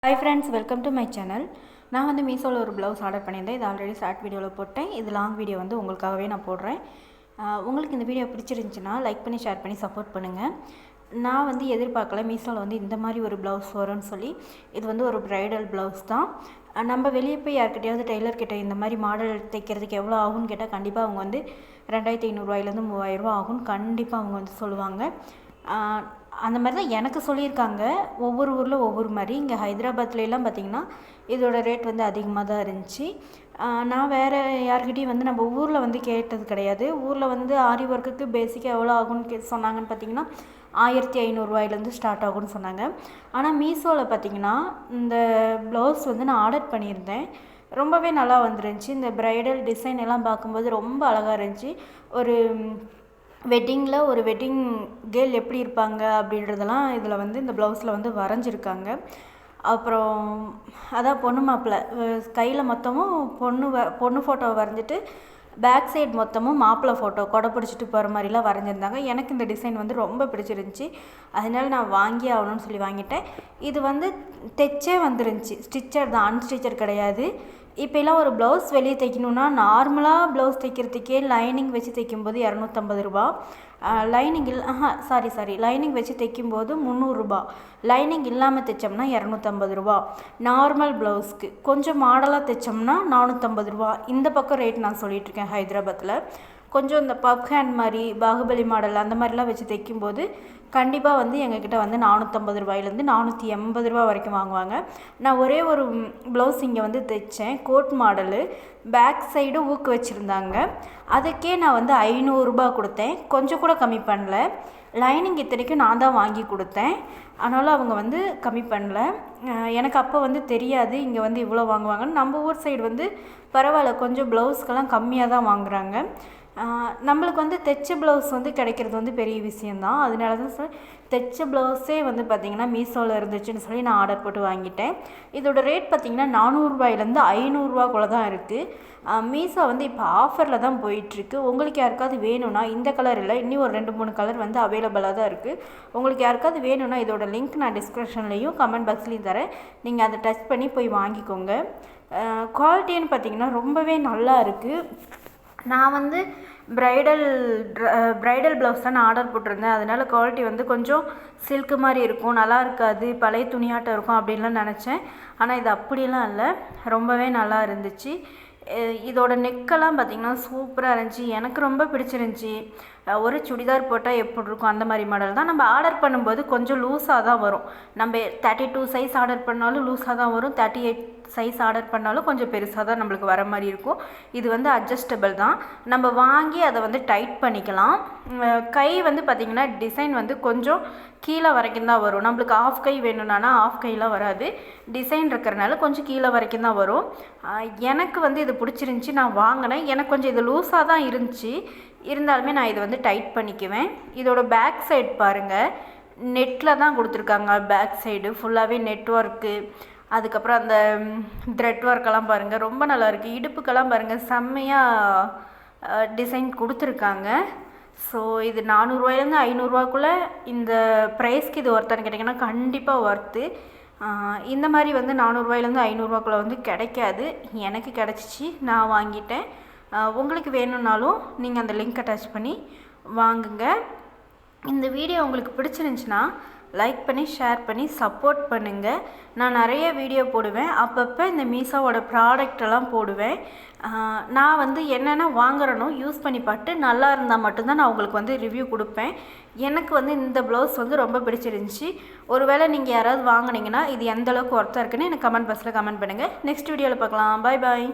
Hi friends, welcome to my channel. நான் வந்து மீஷோவில் ஒரு ப்ளவுஸ் ஆர்டர் பண்ணியிருந்தேன். இது ஆல்ரெடி ஷார்ட் வீடியோவில் போட்டேன். இது லாங் வீடியோ வந்து உங்களுக்காகவே நான் போடுறேன். உங்களுக்கு இந்த வீடியோ பிடிச்சிருந்துச்சுன்னா லைக் பண்ணி ஷேர் பண்ணி சப்போர்ட் பண்ணுங்கள். நான் வந்து எதிர்பார்க்கல மீஷோவில் வந்து இந்த மாதிரி ஒரு ப்ளவுஸ் வரும்னு சொல்லி. இது வந்து ஒரு ப்ரைடல் ப்ளவுஸ் தான். நம்ம வெளியே போய் யார்கிட்டையாவது டெய்லர்கிட்ட இந்த மாதிரி மாடல் தைக்கிறதுக்கு எவ்வளோ ஆகும்னு கேட்டால் கண்டிப்பாக அவங்க வந்து 2500 3000 ஆகும்னு கண்டிப்பாக அவங்க வந்து சொல்லுவாங்க. அந்த மாதிரி தான் எனக்கு சொல்லியிருக்காங்க. ஒவ்வொரு ஊரில் ஒவ்வொரு மாதிரி. இங்கே ஹைதராபாத்லாம் பார்த்திங்கன்னா இதோட ரேட் வந்து அதிகமாக தான் இருந்துச்சு. நான் வேறு யார்கிட்டையும் வந்து நம்ம ஊரில் வந்து கேட்டது கிடையாது. ஊரில் வந்து ஆரி ஒர்க்குக்கு பேசிக்காக எவ்வளோ ஆகும்னு சொன்னாங்கன்னு பார்த்திங்கன்னா 1500 ஸ்டார்ட் ஆகும்னு சொன்னாங்க. ஆனால் மீஷோவில் பார்த்திங்கன்னா இந்த ப்ளவுஸ் வந்து நான் ஆர்டர் பண்ணியிருந்தேன். ரொம்பவே நல்லா வந்துருந்துச்சு. இந்த ப்ரைடல் டிசைன் எல்லாம் பார்க்கும்போது ரொம்ப அழகாக இருந்துச்சு. ஒரு வெட்டிங்கில் ஒரு வெட்டிங் கேர்ள் எப்படி இருப்பாங்க அப்படின்றதெல்லாம் இதில் வந்து இந்த ப்ளவுஸில் வந்து வரைஞ்சிருக்காங்க. அப்புறம் அதான் பொண்ணு மாப்பிள்ளை கையில் மொத்தமும் பொண்ணு ஃபோட்டோ வரைஞ்சிட்டு பேக் சைடு மொத்தமும் மாப்பிள்ளை ஃபோட்டோ கொடை பிடிச்சிட்டு போகிற மாதிரிலாம் வரைஞ்சிருந்தாங்க. எனக்கு இந்த டிசைன் வந்து ரொம்ப பிடிச்சிருந்துச்சி. அதனால நான் வாங்கி ஆகணும்னு சொல்லி வாங்கிட்டேன். இது வந்து தைச்சே வந்துருந்துச்சு. ஸ்டிச்சர் தான், அன்ஸ்டிச்சர் கிடையாது. இப்போலாம் ஒரு ப்ளவுஸ் வெளியே தைக்கணுன்னா நார்மலாக ப்ளவுஸ் தைக்கிறதுக்கே லைனிங் வச்சு தைக்கும்போது 250 ரூபா. லைனிங் வச்சு தைக்கும்போது 300 ரூபா. லைனிங் இல்லாமல் தைச்சோம்னா 250 ரூபா. நார்மல் ப்ளவுஸ்க்கு கொஞ்சம் மாடலாக தைச்சோம்னா 450 ரூபா. இந்த பக்கம் ரேட் நான் சொல்லிகிட்ருக்கேன். ஹைதராபாத்தில் கொஞ்சம் இந்த பப் ஹேண்ட் மாதிரி பாகுபலி மாடல் அந்த மாதிரிலாம் வச்சு தைக்கும்போது கண்டிப்பாக வந்து எங்ககிட்ட வந்து 450 ரூபாயிலேருந்து 480 ரூபா வரைக்கும் வாங்குவாங்க. நான் ஒரே ஒரு ப்ளவுஸ் இங்கே வந்து தைச்சேன். கோட் மாடலு, பேக் சைடு ஊக்கு வச்சுருந்தாங்க. அதுக்கே நான் வந்து 500 ரூபா கொடுத்தேன். கொஞ்சம் கூட கம்மி பண்ணல. லைனிங் இத்தனைக்கும் நான் தான் வாங்கி கொடுத்தேன். அதனால் அவங்க வந்து கம்மி பண்ணல. எனக்கு அப்போ வந்து தெரியாது இங்கே வந்து இவ்வளோ வாங்குவாங்கன்னு. நம்ம ஊர் சைடு வந்து பரவாயில்ல, கொஞ்சம் ப்ளவுஸ்க்கெல்லாம் கம்மியாக தான் வாங்குகிறாங்க. நம்மளுக்கு வந்து தைச்ச ப்ளவுஸ் வந்து கிடைக்கிறது வந்து பெரிய விஷயந்தான். அதனால தான் தைச்ச ப்ளவுஸே வந்து பார்த்திங்கன்னா மீஷோவில் இருந்துச்சுன்னு சொல்லி நான் ஆர்டர் போட்டு வாங்கிட்டேன். இதோட ரேட் பார்த்திங்கன்னா 400 ரூபாயிலேருந்து 500 ரூபாக்குள்ளே தான் இருக்குது. மீஷோ வந்து இப்போ ஆஃபரில் தான் போயிட்டுருக்கு. உங்களுக்கு யாருக்காவது வேணும்னா இந்த கலர் இல்லை, இன்னும் ஒரு 2-3 கலர் வந்து அவைலபிளாக தான் இருக்குது. உங்களுக்கு யாருக்காவது வேணும்னா இதோட லிங்க் நான் டிஸ்கிரிப்ஷன்லேயும் கமெண்ட் பாக்ஸ்லேயும் தரேன். நீங்கள் அதை டச் பண்ணி போய் வாங்கிக்கோங்க. குவாலிட்டின்னு பார்த்திங்கன்னா ரொம்பவே நல்லா இருக்குது. நான் வந்து ப்ரைடல் ப்ளவுஸ் தான் நான் ஆர்டர் போட்டிருந்தேன். அதனால் குவாலிட்டி வந்து கொஞ்சம் சில்க்கு மாதிரி இருக்கும், நல்லா இருக்காது, பழைய துணியாட்டம் இருக்கும் அப்படின்லாம் நினச்சேன். ஆனால் இது அப்படியெல்லாம் இல்லை, ரொம்பவே நல்லா இருந்துச்சு. இதோட நெக்கெல்லாம் பார்த்திங்கன்னா சூப்பராக இருந்துச்சு. எனக்கு ரொம்ப பிடிச்சிருந்துச்சி. ஒரு சுடிதார் போட்டால் எப்படி இருக்கும் அந்த மாதிரி மாடல் தான். நம்ம ஆர்டர் பண்ணும்போது கொஞ்சம் லூஸாக தான் வரும். நம்ம 32 சைஸ் ஆர்டர் பண்ணாலும் லூஸாக தான் வரும். 38 சைஸ் ஆர்டர் பண்ணாலும் கொஞ்சம் பெருசாக தான் நம்மளுக்கு வர மாதிரி இருக்கும். இது வந்து அட்ஜஸ்டபிள் தான். நம்ம வாங்கி அதை வந்து டைட் பண்ணிக்கலாம். கை வந்து பார்த்திங்கன்னா டிசைன் வந்து கொஞ்சம் கீழே வரைக்கும் தான் வரும். நம்மளுக்கு ஆஃப் கை வேணும்னா ஆஃப் கையெலாம் வராது. டிசைன் இருக்கிறனால கொஞ்சம் கீழே வரைக்கும் தான் வரும். எனக்கு வந்து இது பிடிச்சிருந்துச்சி, நான் வாங்கினேன். எனக்கு கொஞ்சம் இது லூஸாக தான் இருந்துச்சு. இருந்தாலுமே நான் இதை வந்து டைட் பண்ணிக்குவேன். இதோட பேக் சைடு பாருங்கள், நெட்டில் தான் கொடுத்துருக்காங்க. பேக் சைடு ஃபுல்லாகவே நெட் ஒர்க்கு, அதுக்கப்புறம் அந்த த்ரெட் ஒர்க்கெல்லாம் பாருங்கள் ரொம்ப நல்லாயிருக்கு. இடுப்புக்கெல்லாம் பாருங்கள் செம்மையாக டிசைன் கொடுத்துருக்காங்க. ஸோ இது 400 ரூபாயிலேருந்து 500 ரூபாக்குள்ளே இந்த ப்ரைஸ்க்கு இது ஒர்த்தான்னு கேட்டிங்கன்னா கண்டிப்பாக ஒர்த்து. இந்த மாதிரி வந்து 400 ரூபாயிலேருந்து 500 ரூபாக்குள்ளே வந்து கிடைக்காது. எனக்கு கிடச்சிச்சு, நான் வாங்கிட்டேன். உங்களுக்கு வேணும்னாலும் நீங்கள் அந்த லிங்க்கை டச் பண்ணி வாங்குங்க. இந்த வீடியோ உங்களுக்கு பிடிச்சிருந்துச்சின்னா லைக் பண்ணி ஷேர் பண்ணி சப்போர்ட் பண்ணுங்கள். நான் நிறைய வீடியோ போடுவேன். அப்பப்போ இந்த மீஷோவோட ப்ராடக்டெல்லாம் போடுவேன். நான் வந்து என்னென்ன வாங்குறேனோ யூஸ் பண்ணி பார்த்து நல்லா இருந்தால் மட்டும்தான் நான் உங்களுக்கு வந்து ரிவ்யூ கொடுப்பேன். எனக்கு வந்து இந்த ப்ளவுஸ் வந்து ரொம்ப பிடிச்சிருந்துச்சி. ஒருவேளை நீங்கள் யாராவது வாங்கினீங்கன்னா இது எந்தளவுக்கு ஒர்த்தாக இருக்குன்னு எனக்கு கமெண்ட் பாக்ஸில் கமெண்ட் பண்ணுங்கள். நெக்ஸ்ட் வீடியோவில் பார்க்கலாம். பாய் பாய்.